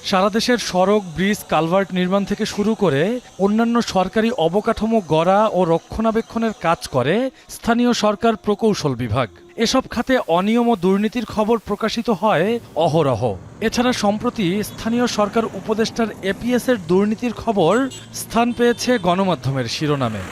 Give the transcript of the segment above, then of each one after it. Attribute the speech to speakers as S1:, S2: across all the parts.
S1: সারা দেশের সড়ক, bridge, culvert নির্মাণ থেকে শুরু করে অন্যান্য সরকারি অবকাঠামো গড়া ও রক্ষণাবেক্ষণের কাজ করে স্থানীয় সরকার প্রকৌশল বিভাগ। এসব খাতে অনিয়ম ও দুর্নীতির খবর প্রকাশিত হয় অহরহ। এছাড়া সম্প্রতি স্থানীয় সরকার উপদেষ্টার এপিএসের দুর্নীতির খবর স্থান পেয়েছে গণমাধ্যমের শিরোনামে।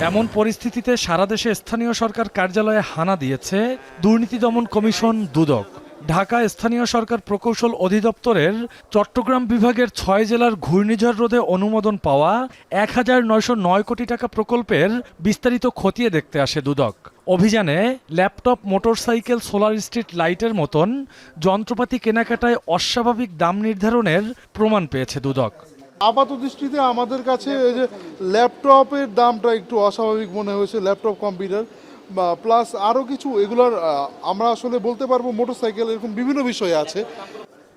S1: এমন পরিস্থিতিতে সারা দেশে স্থানীয় সরকার কার্যালয়ে হানা দিয়েছে দুর্নীতি দমন কমিশন দুদক। ঢাকা স্থানীয় সরকার প্রকৌশল অধিদপ্তরের চট্টগ্রাম বিভাগের ৬ জেলার ঘূর্ণিঝড় রোধে অনুমোদন পাওয়া ১,৯০৯ কোটি টাকা প্রকল্পের বিস্তারিত খতিয়ে দেখতে আসে দুদক। অভিযানে ল্যাপটপ, মোটরসাইকেল, সোলার স্ট্রিট লাইটের মতন যন্ত্রপাতি কেনাকাটায় অস্বাভাবিক দাম নির্ধারণের প্রমাণ পেয়েছে দুদক।
S2: আপাত দৃষ্টিতে আমাদের কাছে এই যে ল্যাপটপের দামটা একটু অস্বাভাবিক মনে হয়েছে, ল্যাপটপ কম্পিউটার বা প্লাস আরও কিছু এগুলোর আমরা আসলে বলতে পারবো মোটরসাইকেল, এরকম বিভিন্ন বিষয় আছে।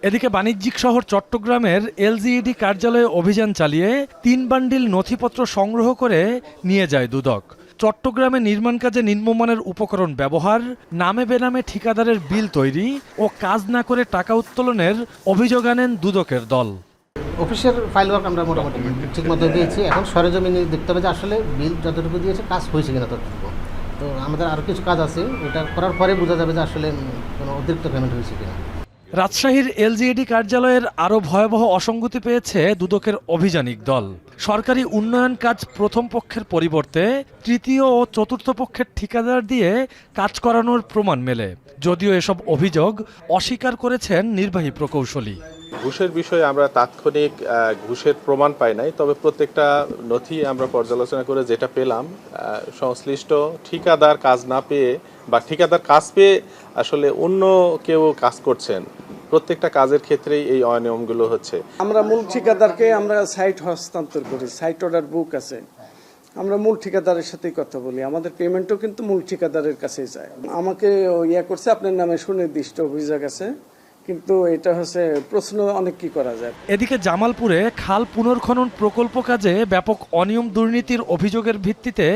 S1: এদিকে বাণিজ্যিক শহর চট্টগ্রামের এলজিইডি কার্যালয়ে অভিযান চালিয়ে ৩ বান্ডিল নথিপত্র সংগ্রহ করে নিয়ে যায় দুদক। চট্টগ্রামে নির্মাণ কাজে নিম্নমানের উপকরণ ব্যবহার, নামে বেনামে ঠিকাদারের বিল তৈরি ও কাজ না করে টাকা উত্তোলনের অভিযোগ আনেন দুদকের দল।
S3: অফিসের ফাইল ওয়ার্ক আমরা মোটামুটি ঠিক মতো দিয়েছি। এখন সরেজমিনে দেখতে হবে যে আসলে বিল যতটুকু দিয়েছে কাজ হয়েছে কিনা ততটুকু। তো আমাদের আরও কিছু কাজ আছে, ওটা করার পরে বোঝা যাবে যে আসলে কোনো অতিরিক্ত পেমেন্ট হয়েছে কিনা।
S1: রাজশাহীর এলজিইডি কার্যালয়ের আরও ভয়াবহ অসঙ্গতি পেয়েছে দুদকের অভিযানিক দল। সরকারি উন্নয়ন কাজ প্রথম পক্ষের পরিবর্তে তৃতীয় ও চতুর্থ পক্ষের ঠিকাদার দিয়ে কাজ করানোর প্রমাণ মেলে। যদিও এসব অভিযোগ অস্বীকার করেছেন নির্বাহী প্রকৌশলী।
S4: ঘুষের বিষয়ে আমরা তাৎক্ষণিক ঘুষের প্রমাণ পাই নাই, তবে প্রত্যেকটা নথি আমরা পর্যালোচনা করে যেটা পেলাম, সংশ্লিষ্ট ঠিকাদার কাজ না পেয়ে বা ঠিকাদার কাজ পেয়ে আসলে অন্য কেউ কাজ করছেন, প্রত্যেকটা কাজের ক্ষেত্রেই এই অনিয়মগুলো হচ্ছে।
S5: আমরা মূল ঠিকাদারকে আমরা সাইট হস্তান্তর করি, সাইট অর্ডার বুক আছে, আমরা মূল ঠিকাদারের সাথেই কথা বলি। আমাদের পেমেন্টও কিন্তু মূল ঠিকাদারের কাছেই যায়। আমাকে ইয়ে করছে আপনার নামে সুনির্দিষ্ট অভিযোগ আছে, কিন্তু এটা হচ্ছে প্রশ্ন অনেক কি করা যায়।
S1: এদিকে জামালপুরে খাল পুনর্খনন প্রকল্প কাজে ব্যাপক অনিয়ম দুর্নীতির অভিযোগের ভিত্তিতে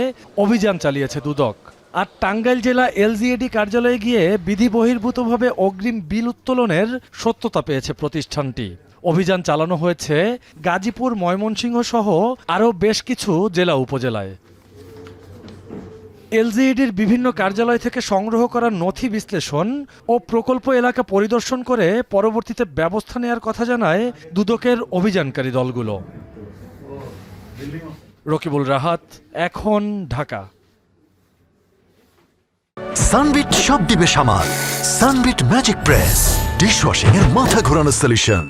S1: অভিযান চালিয়েছে দুদক। আর টাঙ্গাইল জেলা এলজিইডি কার্যালয়ে গিয়ে বিধি বহির্ভূতভাবে অগ্রিম বিল উত্তোলনের সত্যতা পেয়েছে প্রতিষ্ঠানটি। অভিযান চালানো হয়েছে গাজীপুর, ময়মনসিংহ সহ আরও বেশ কিছু জেলা উপজেলায়। এলজিইডির বিভিন্ন কার্যালয় থেকে সংগ্রহ করা নথি বিশ্লেষণ ও প্রকল্প এলাকা পরিদর্শন করে পরবর্তীতে ব্যবস্থা নেওয়ার কথা জানায় দুদকের অভিযানকারী দলগুলো। রকিবুল রাহাত, এখন, ঢাকা।
S6: সানবিট সব দিবে সামাল। সানবিট ম্যাজিক প্রেস ডিশওয়াশিং এর মাথা ঘোরানো সলিউশন।